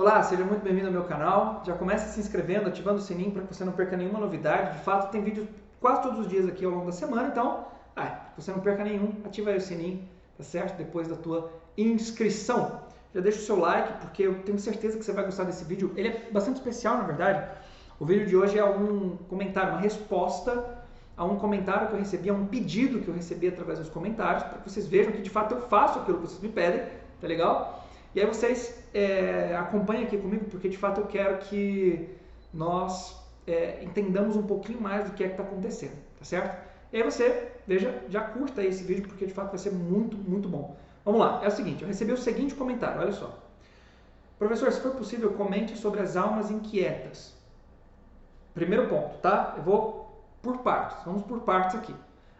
Olá, seja muito bem-vindo ao meu canal. Já comece se inscrevendo, ativando o sininho para que você não perca nenhuma novidade. De fato, tem vídeo quase todos os dias aqui ao longo da semana, então, que você não perca nenhum, ativa aí o sininho, tá certo? Depois da tua inscrição. Já deixa o seu like, porque eu tenho certeza que você vai gostar desse vídeo. Ele é bastante especial, na verdade. O vídeo de hoje é um comentário, uma resposta a um comentário que eu recebi, a um pedido que eu recebi através dos comentários, para que vocês vejam que de fato eu faço aquilo que vocês me pedem, tá legal? E aí vocês acompanhem aqui comigo, porque de fato eu quero que nós entendamos um pouquinho mais do que é que está acontecendo, tá certo? E aí você, veja, já curta aí esse vídeo, porque de fato vai ser muito, muito bom. Vamos lá, é o seguinte, eu recebi o seguinte comentário, olha só. Professor, se for possível, comente sobre as almas inquietas. Primeiro ponto, tá? Eu vou por partes, vamos por partes aqui.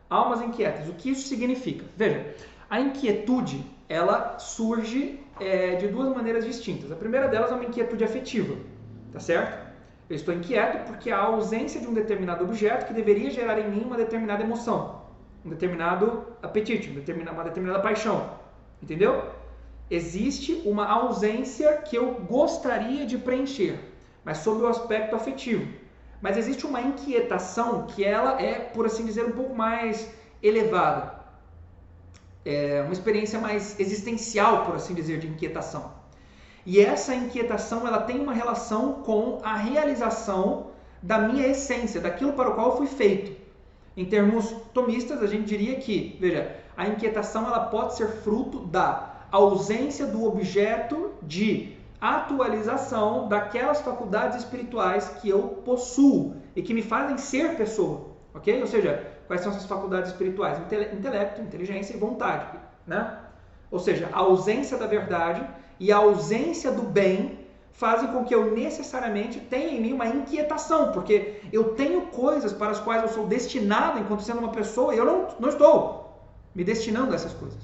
Almas inquietas, o que isso significa? Veja, a inquietude, ela surge de duas maneiras distintas. A primeira delas é uma inquietude afetiva, tá certo? Eu estou inquieto porque há a ausência de um determinado objeto que deveria gerar em mim uma determinada emoção, um determinado apetite, uma determinada paixão, entendeu? Existe uma ausência que eu gostaria de preencher, mas sob o aspecto afetivo. Mas existe uma inquietação que ela é, por assim dizer, um pouco mais elevada. É uma experiência mais existencial, por assim dizer, de inquietação. E essa inquietação, ela tem uma relação com a realização da minha essência, daquilo para o qual eu fui feito. Em termos tomistas, a gente diria que, veja, a inquietação ela pode ser fruto da ausência do objeto de atualização daquelas faculdades espirituais que eu possuo e que me fazem ser pessoa, ok? Ou seja, quais são essas faculdades espirituais? Intelecto, inteligência e vontade, né? Ou seja, a ausência da verdade e a ausência do bem fazem com que eu necessariamente tenha em mim uma inquietação, porque eu tenho coisas para as quais eu sou destinado enquanto sendo uma pessoa e eu não estou me destinando a essas coisas.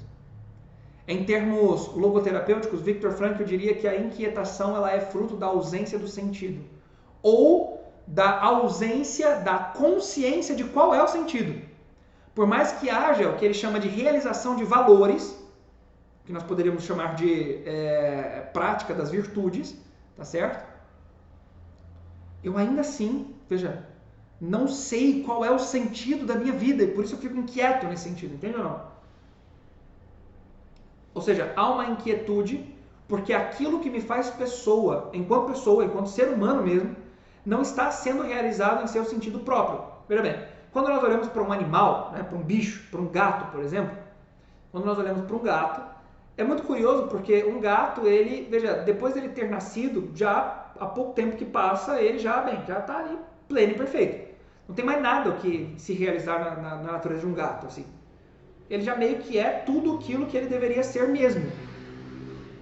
Em termos logoterapêuticos, Viktor Frankl diria que a inquietação ela é fruto da ausência do sentido ou da ausência da consciência de qual é o sentido. Por mais que haja o que ele chama de realização de valores, que nós poderíamos chamar de prática das virtudes, tá certo? Eu ainda assim, veja, não sei qual é o sentido da minha vida e por isso eu fico inquieto nesse sentido, entende ou não? Ou seja, há uma inquietude porque aquilo que me faz pessoa, enquanto ser humano mesmo, não está sendo realizado em seu sentido próprio. Veja bem, quando nós olhamos para um animal, né, para um bicho, para um gato, por exemplo, quando nós olhamos para um gato, é muito curioso porque um gato, ele, veja, depois dele ter nascido, já há pouco tempo que passa, ele já está ali pleno e perfeito. Não tem mais nada o que se realizar na natureza de um gato, assim. Ele já meio que é tudo aquilo que ele deveria ser mesmo.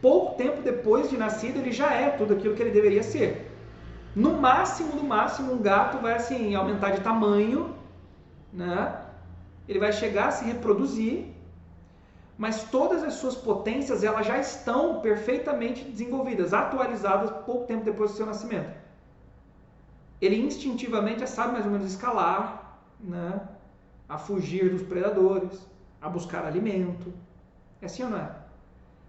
Pouco tempo depois de nascido, ele já é tudo aquilo que ele deveria ser. No máximo, um gato vai assim aumentar de tamanho, né? Ele vai chegar a se reproduzir, mas todas as suas potências elas já estão perfeitamente desenvolvidas, atualizadas pouco tempo depois do seu nascimento. Ele instintivamente já sabe mais ou menos escalar, né? A fugir dos predadores, a buscar alimento. É assim ou não é?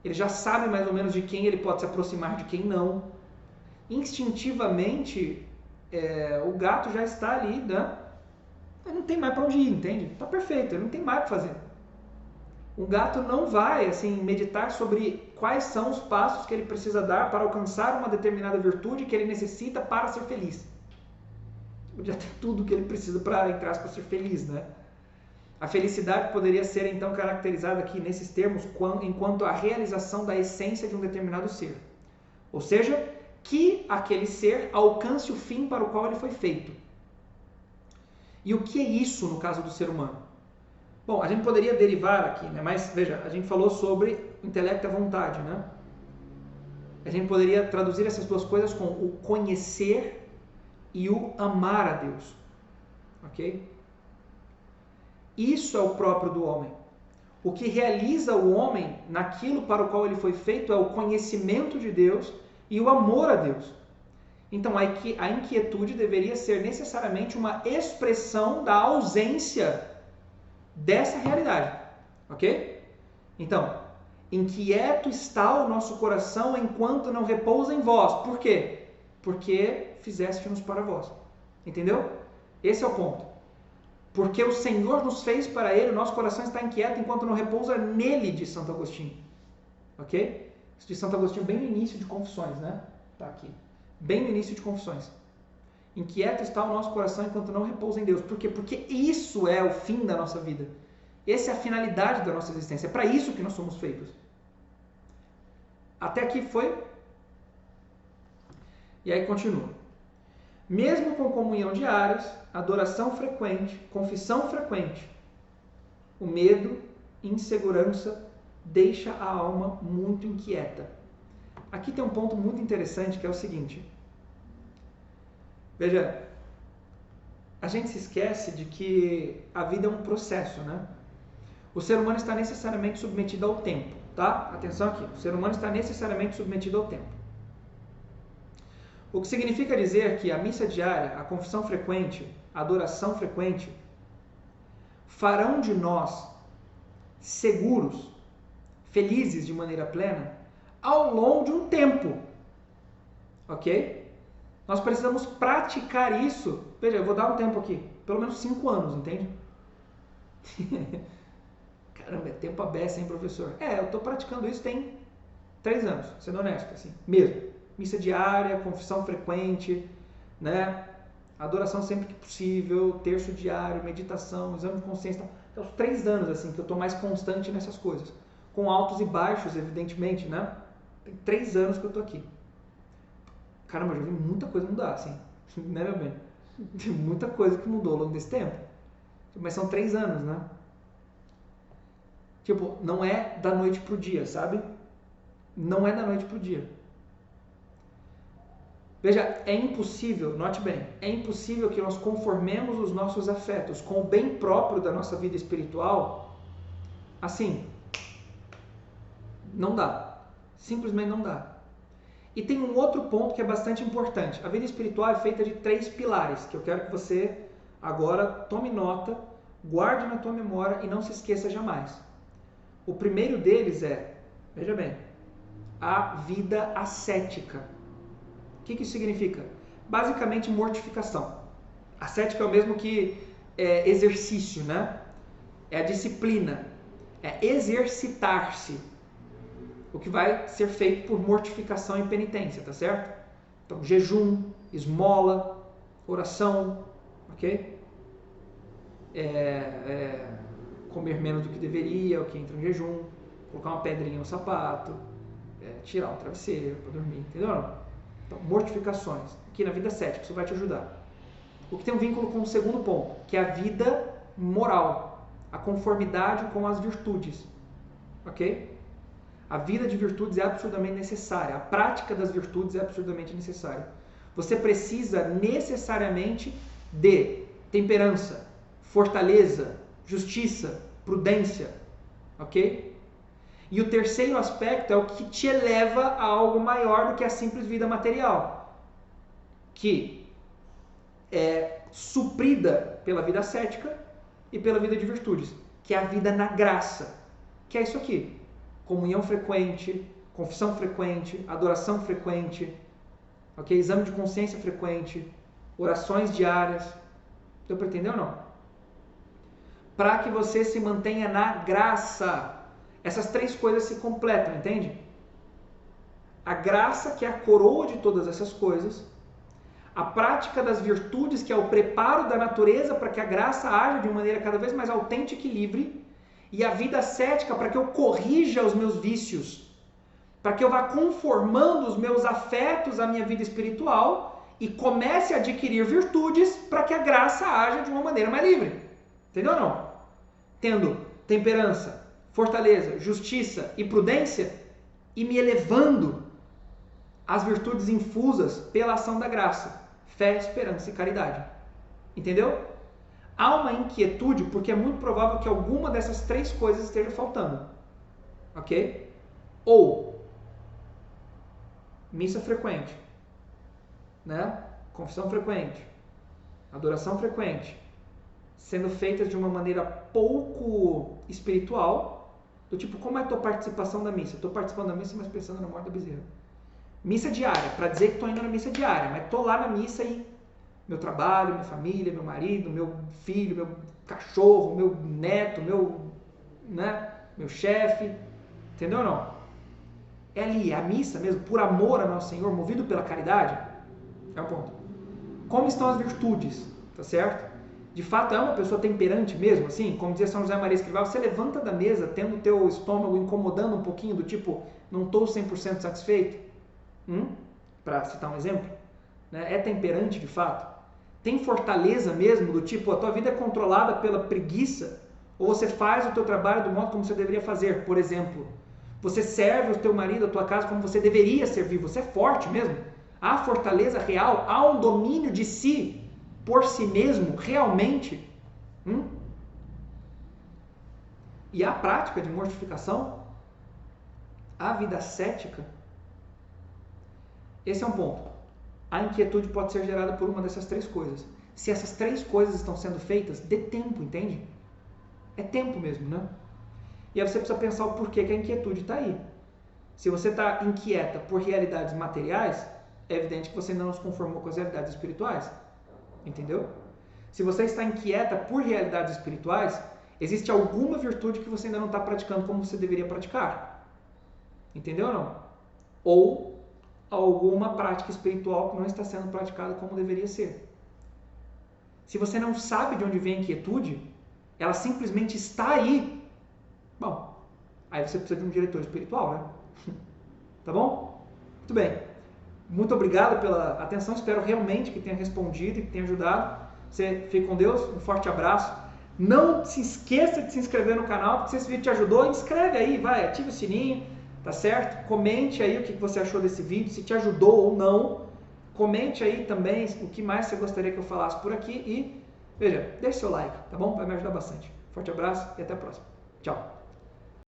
Ele já sabe mais ou menos de quem ele pode se aproximar, de quem não. Instintivamente, o gato já está ali, né? Ele não tem mais para onde ir, entende? Está perfeito, ele não tem mais o que fazer. O gato não vai assim meditar sobre quais são os passos que ele precisa dar para alcançar uma determinada virtude que ele necessita para ser feliz. Ele já tem tudo que ele precisa para, entre aspas, ser feliz, né? A felicidade poderia ser, então, caracterizada aqui nesses termos enquanto a realização da essência de um determinado ser. Ou seja, que aquele ser alcance o fim para o qual ele foi feito. E o que é isso no caso do ser humano? Bom, a gente poderia derivar aqui, né? Mas, veja, a gente falou sobre o intelecto e a vontade, né? A gente poderia traduzir essas duas coisas com o conhecer e o amar a Deus. Ok? Isso é o próprio do homem. O que realiza o homem naquilo para o qual ele foi feito é o conhecimento de Deus e o amor a Deus. Então, a inquietude deveria ser necessariamente uma expressão da ausência dessa realidade. Ok? Então, Inquieto está o nosso coração enquanto não repousa em vós. Por quê? Porque fizeste-nos para vós. Entendeu? Esse é o ponto. Porque o Senhor nos fez para Ele, o nosso coração está inquieto enquanto não repousa nele, diz Santo Agostinho. Ok? Isso diz Santo Agostinho bem no início de Confissões, né? Tá aqui. Bem no início de Confissões. Inquieto está o nosso coração enquanto não repousa em Deus. Por quê? Porque isso é o fim da nossa vida. Essa é a finalidade da nossa existência. É para isso que nós somos feitos. Até aqui foi? E aí continua. Mesmo com comunhão diárias, adoração frequente, confissão frequente, o medo e insegurança deixa a alma muito inquieta. Aqui tem um ponto muito interessante que é o seguinte. Veja, a gente se esquece de que a vida é um processo, né? O ser humano está necessariamente submetido ao tempo, tá? Atenção aqui, o ser humano está necessariamente submetido ao tempo. O que significa dizer que a missa diária, a confissão frequente, a adoração frequente, farão de nós seguros, felizes de maneira plena, ao longo de um tempo, ok? Nós precisamos praticar isso. Veja, eu vou dar um tempo aqui, pelo menos 5 anos, entende? Caramba, é tempo a beça, hein, professor? Eu estou praticando isso tem 3 anos, sendo honesto, assim, mesmo. Missa diária, confissão frequente, né? Adoração sempre que possível, terço diário, meditação, exame de consciência. Então, 3 anos, assim, que eu estou mais constante nessas coisas. Com altos e baixos, evidentemente, né? Tem 3 anos que eu estou aqui. Caramba, eu já vi muita coisa mudar, assim, né, meu bem? Tem muita coisa que mudou ao longo desse tempo. Mas são 3 anos, né? Tipo, não é da noite pro dia, sabe? Não é da noite pro dia. Veja, é impossível, note bem, é impossível que nós conformemos os nossos afetos com o bem próprio da nossa vida espiritual, assim, não dá. Simplesmente não dá. E tem um outro ponto que é bastante importante. A vida espiritual é feita de 3 pilares, que eu quero que você agora tome nota, guarde na tua memória e não se esqueça jamais. O primeiro deles é, veja bem, a vida ascética. O que isso significa? Basicamente mortificação. Ascética é o mesmo que exercício, né? É a disciplina, é exercitar-se. O que vai ser feito por mortificação e penitência, tá certo? Então, jejum, esmola, oração, ok? Comer menos do que deveria, o que entra em jejum, colocar uma pedrinha no sapato, tirar um travesseiro para dormir, entendeu? Então, mortificações. Aqui na vida ascética, isso vai te ajudar. O que tem um vínculo com o segundo ponto, que é a vida moral, a conformidade com as virtudes, ok? A vida de virtudes é absurdamente necessária. A prática das virtudes é absurdamente necessária. Você precisa necessariamente de temperança, fortaleza, justiça, prudência. Ok? E o terceiro aspecto é o que te eleva a algo maior do que a simples vida material, que é suprida pela vida ascética e pela vida de virtudes, que é a vida na graça, que é isso aqui. Comunhão frequente, confissão frequente, adoração frequente, ok? Exame de consciência frequente, orações diárias. Deu para entender ou não? Para que você se mantenha na graça. Essas 3 coisas se completam, entende? A graça, que é a coroa de todas essas coisas, a prática das virtudes, que é o preparo da natureza para que a graça haja de uma maneira cada vez mais autêntica e livre, e a vida ascética para que eu corrija os meus vícios, para que eu vá conformando os meus afetos à minha vida espiritual e comece a adquirir virtudes para que a graça haja de uma maneira mais livre. Entendeu ou não? Tendo temperança, fortaleza, justiça e prudência e me elevando às virtudes infusas pela ação da graça, fé, esperança e caridade. Entendeu? Há uma inquietude porque é muito provável que alguma dessas 3 coisas esteja faltando. Ok? Ou missa frequente, né? Confissão frequente, adoração frequente, sendo feitas de uma maneira pouco espiritual, Do tipo, como é a tua participação da missa? Estou participando da missa, mas pensando na morte da bezerra. Missa diária, para dizer que estou indo na missa diária, mas estou lá na missa e meu trabalho, minha família, meu marido, meu filho, meu cachorro, meu neto, meu chefe, entendeu ou não? É ali, a missa mesmo, por amor a nosso Senhor, movido pela caridade, é o ponto. Como estão as virtudes, tá certo? De fato, é uma pessoa temperante mesmo, assim, como dizia São José Maria Escrivá, você levanta da mesa tendo o teu estômago incomodando um pouquinho, do tipo, não estou 100% satisfeito, para citar um exemplo, né? É temperante de fato? Tem fortaleza mesmo, do tipo, a tua vida é controlada pela preguiça, ou você faz o teu trabalho do modo como você deveria fazer, por exemplo, você serve o teu marido, a tua casa como você deveria servir, você é forte mesmo, há fortaleza real, há um domínio de si, por si mesmo, realmente, e a prática de mortificação, a vida ascética, esse é um ponto. A inquietude pode ser gerada por uma dessas três coisas. Se essas três coisas estão sendo feitas, dê tempo, entende? É tempo mesmo, né? E aí você precisa pensar o porquê que a inquietude está aí. Se você está inquieta por realidades materiais, é evidente que você ainda não se conformou com as realidades espirituais. Entendeu? Se você está inquieta por realidades espirituais, existe alguma virtude que você ainda não está praticando como você deveria praticar. Entendeu ou não? Ou alguma prática espiritual que não está sendo praticada como deveria ser. Se você não sabe de onde vem a inquietude, ela simplesmente está aí. Bom, aí você precisa de um diretor espiritual, né? Tá bom? Muito bem. Muito obrigado pela atenção. Espero realmente que tenha respondido e que tenha ajudado. Você fique com Deus. Um forte abraço. Não se esqueça de se inscrever no canal, porque se esse vídeo te ajudou, inscreve aí, vai, ativa o sininho, tá certo? Comente aí o que você achou desse vídeo, se te ajudou ou não. Comente aí também o que mais você gostaria que eu falasse por aqui e, veja, deixe seu like, tá bom? Vai me ajudar bastante. Forte abraço e até a próxima. Tchau!